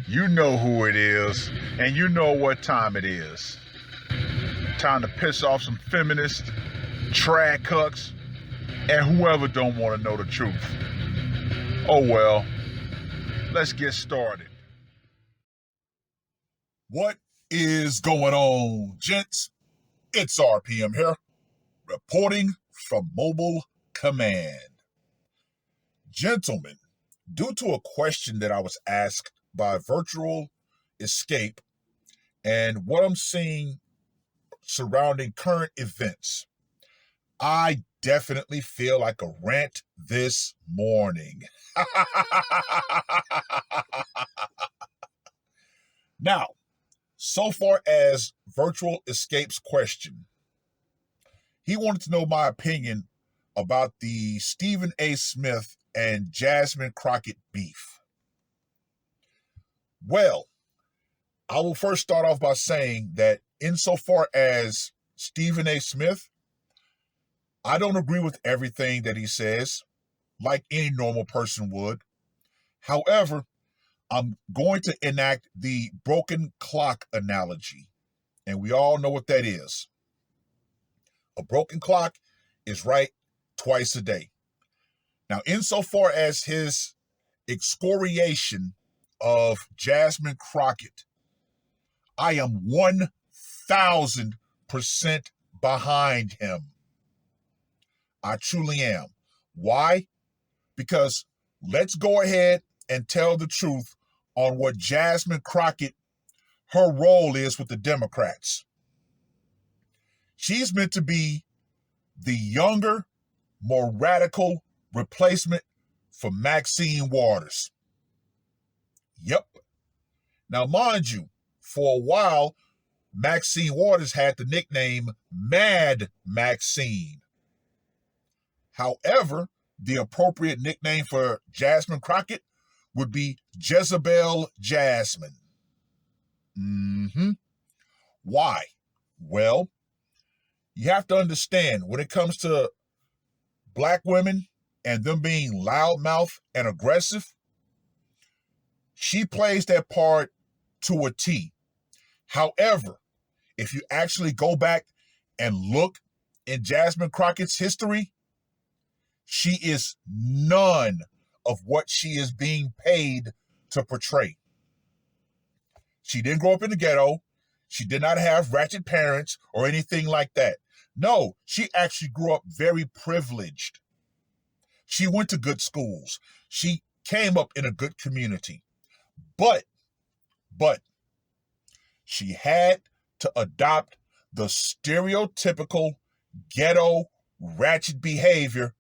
You know who it is, and you know what time it is. Time to piss off some feminists, trad cucks, and whoever don't want to know the truth. Oh well, let's get started. What is going on, gents? It's R.P.M. here, reporting from Mobile Command. Gentlemen, due to a question that I was asked by Virtual Escape and what I'm seeing surrounding current events, I definitely feel like a rant this morning. Now, so far as Virtual Escape's question, he wanted to know my opinion about the Stephen A. Smith and Jasmine Crockett beef. Well, I will first start off by saying that insofar as Stephen A. Smith, I don't agree with everything that he says, like any normal person would. However, I'm going to enact the broken clock analogy, and we all know what that is. A broken clock is right twice a day. Now, insofar as his excoriation of Jasmine Crockett, I am 1,000% behind him. I truly am. Why? Because let's go ahead and tell the truth on what Jasmine Crockett, her role is with the Democrats. She's meant to be the younger, more radical replacement for Maxine Waters. Yep. Now, mind you, for a while, Maxine Waters had the nickname Mad Maxine. However, the appropriate nickname for Jasmine Crockett would be Jezebel Jasmine. Why? Well, you have to understand, when it comes to black women and them being loudmouth and aggressive, she plays that part to a T. However, if you actually go back and look in Jasmine Crockett's history, she is none of what she is being paid to portray. She didn't grow up in the ghetto. She did not have ratchet parents or anything like that. No, she actually grew up very privileged. She went to good schools. She came up in a good community. But, she had to adopt the stereotypical ghetto ratchet behavior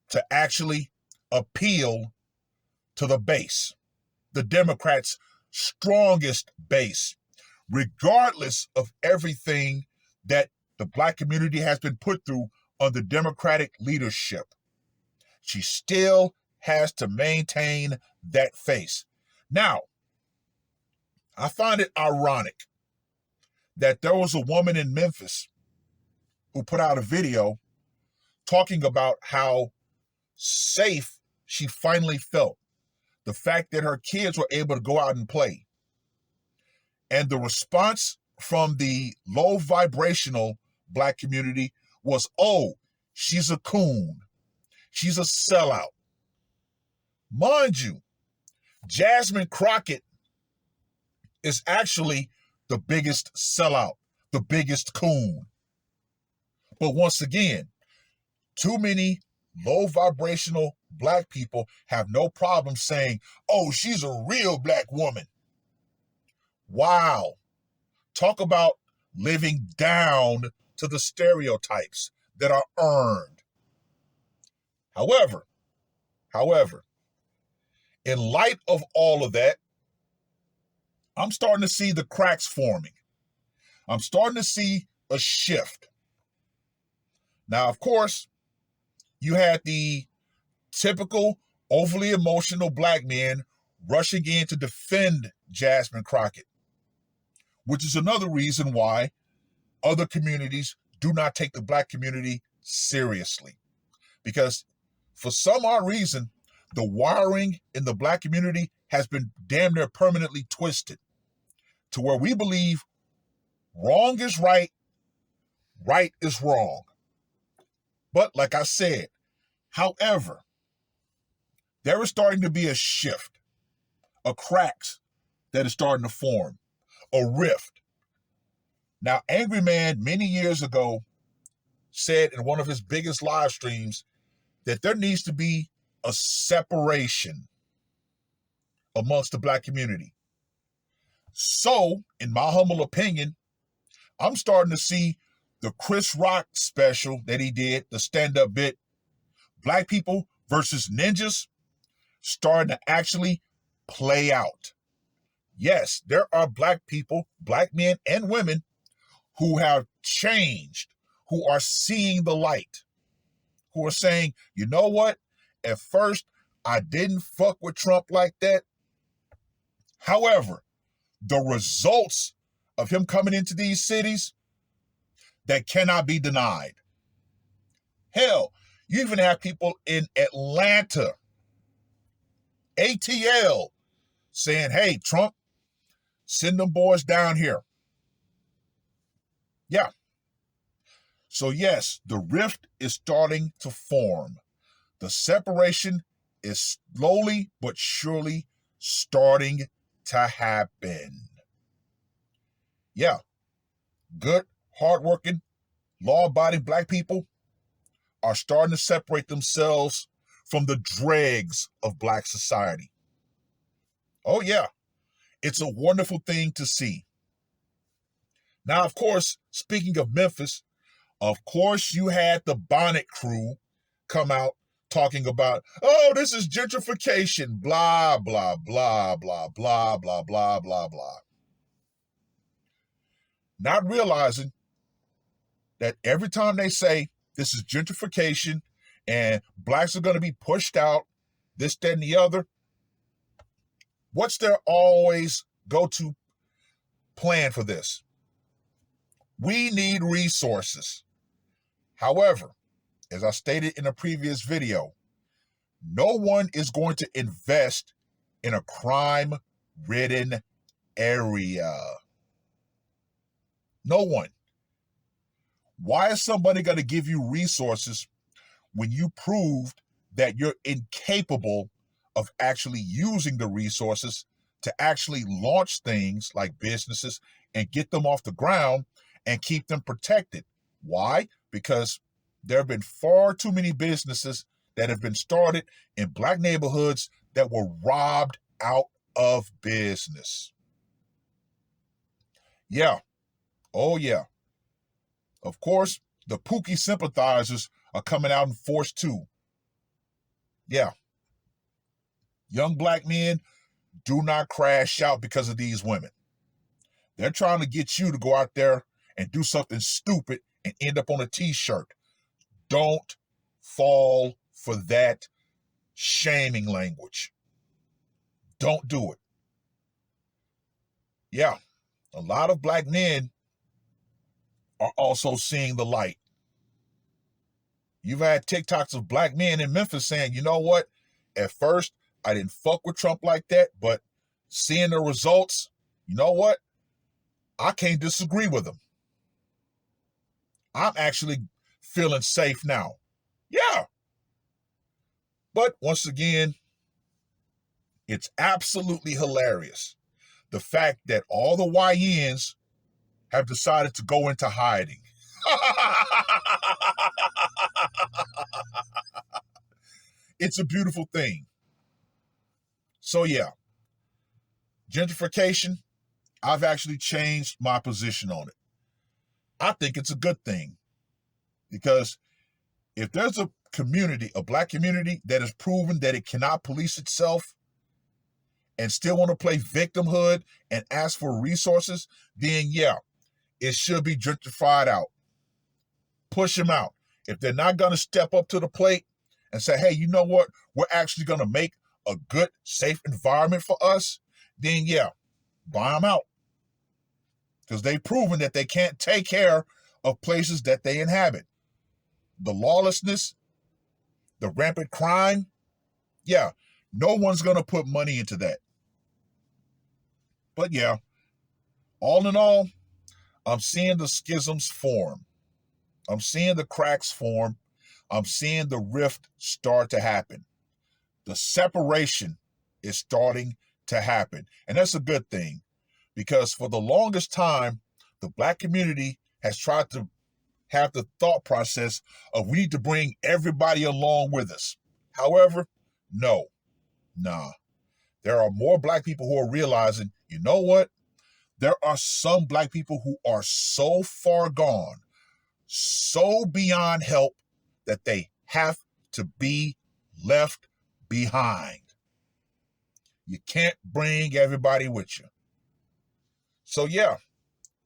to actually appeal to the base, the Democrats' strongest base, regardless of everything that the black community has been put through under Democratic leadership. She still has to maintain that face. Now, I find it ironic that there was a woman in Memphis who put out a video talking about how safe she finally felt. The fact that her kids were able to go out and play. And the response from the low vibrational black community was, oh, she's a coon. She's a sellout. Mind you, Jasmine Crockett is actually the biggest sellout, the biggest coon. But once again, too many low vibrational black people have no problem saying, oh, she's a real black woman. Wow. Talk about living down to the stereotypes that are earned. However, in light of all of that, I'm starting to see the cracks forming. I'm starting to see a shift. Now, of course, you had the typical overly emotional black men rushing in to defend Jasmine Crockett, which is another reason why other communities do not take the black community seriously. Because for some odd reason, The wiring in the black community has been damn near permanently twisted to where we believe wrong is right, right is wrong. But like I said, however, there is starting to be a shift, a cracks that is starting to form, a rift. Now, Angry Man many years ago said in one of his biggest live streams that there needs to be a separation amongst the black community. So, in my humble opinion, I'm starting to see the Chris Rock special that he did, the stand-up bit, Black People versus Ninjas, starting to actually play out. Yes, there are black people, black men and women, who have changed, who are seeing the light, who are saying, you know what? At first, I didn't fuck with Trump like that. However, the results of him coming into these cities, that cannot be denied. Hell, you even have people in Atlanta, ATL, saying, hey, Trump, send them boys down here. Yeah. So yes, the rift is starting to form. The separation is slowly but surely starting to happen. Yeah. Good, hardworking, law-abiding black people are starting to separate themselves from the dregs of black society. Oh yeah, it's a wonderful thing to see. Now, of course, speaking of Memphis, of course you had the Bonnet crew come out talking about, oh, this is gentrification, blah, blah, blah, blah, blah, blah, blah, blah, blah. Not realizing that every time they say this is gentrification and blacks are going to be pushed out, this, that, and the other, what's their always go-to plan for this? We need resources. However, as I stated in a previous video, no one is going to invest in a crime-ridden area. No one. Why is somebody going to give you resources when you proved that you're incapable of actually using the resources to actually launch things like businesses and get them off the ground and keep them protected? Why? Because there have been far too many businesses that have been started in black neighborhoods that were robbed out of business. Yeah. Oh, yeah. Of course, the Pookie sympathizers are coming out in force too. Yeah. Young black men, do not crash out because of these women. They're trying to get you to go out there and do something stupid and end up on a t-shirt. Don't fall for that shaming language. Don't do it. Yeah, a lot of black men are also seeing the light. You've had TikToks of black men in Memphis saying, you know what? At first, I didn't fuck with Trump like that, but seeing the results, you know what? I can't disagree with him. I'm actually feeling safe now. Yeah. But once again, it's absolutely hilarious. The fact that all the YNs have decided to go into hiding. It's a beautiful thing. So yeah, gentrification, I've actually changed my position on it. I think it's a good thing because if there's a community, a black community that has proven that it cannot police itself and still want to play victimhood and ask for resources, then yeah, it should be gentrified out. Push them out. If they're not going to step up to the plate and say, hey, you know what? We're actually going to make a good, safe environment for us, then yeah, buy them out. Because they've proven that they can't take care of places that they inhabit. The lawlessness, the rampant crime, Yeah, no one's going to put money into that. But yeah, all in all, I'm seeing the schisms form. I'm seeing the cracks form. I'm seeing the rift start to happen. The separation is starting to happen. And that's a good thing, because for the longest time, the Black community has tried to have the thought process of we need to bring everybody along with us. However, no, nah. There are more Black people who are realizing, you know what? There are some Black people who are so far gone, so beyond help, that they have to be left behind. You can't bring everybody with you. So yeah,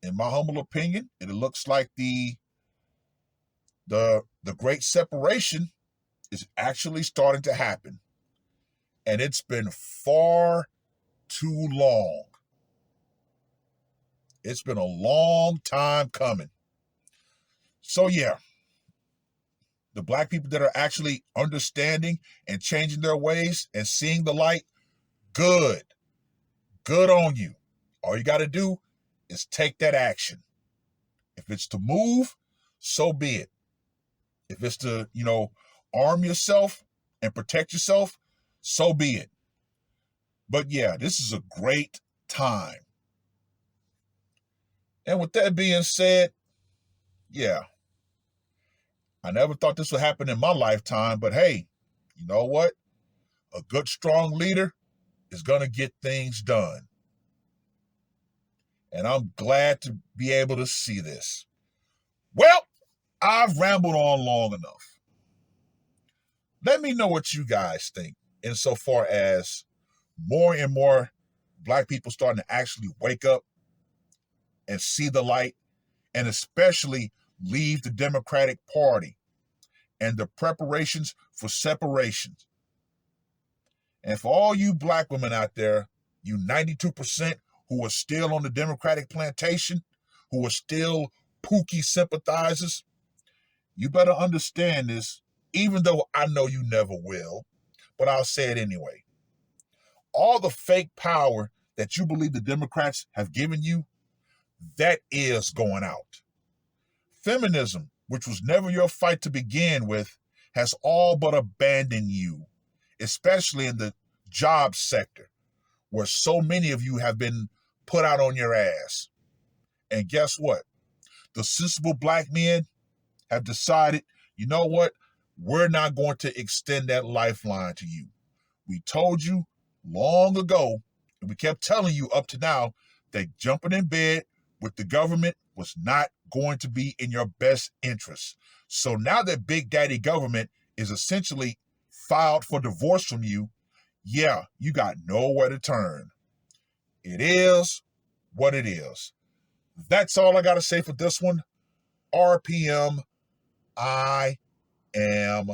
in my humble opinion, it looks like the great separation is actually starting to happen. And it's been far too long. It's been a long time coming. So yeah, the Black people that are actually understanding and changing their ways and seeing the light, good. Good on you. All you got to do is take that action. If it's to move, so be it. If it's to, arm yourself and protect yourself, so be it. But yeah, this is a great time. And with that being said, yeah, I never thought this would happen in my lifetime, but hey, you know what? A good, strong leader is going to get things done. And I'm glad to be able to see this. Well, I've rambled on long enough. Let me know what you guys think insofar as more and more Black people starting to actually wake up and see the light, and especially leave the Democratic Party and the preparations for separations. And for all you Black women out there, you 92% who are still on the Democratic plantation, who are still Pookie sympathizers, you better understand this, even though I know you never will, but I'll say it anyway. All the fake power that you believe the Democrats have given you, that is going out. Feminism, which was never your fight to begin with, has all but abandoned you, especially in the job sector, where so many of you have been put out on your ass. And guess what? The sensible Black men have decided, you know what? We're not going to extend that lifeline to you. We told you long ago, and we kept telling you up to now, that jumping in bed with the government was not going to be in your best interest. So now that Big Daddy government is essentially filed for divorce from you, yeah, you got nowhere to turn. It is what it is. That's all I got to say for this one. R.P.M. I am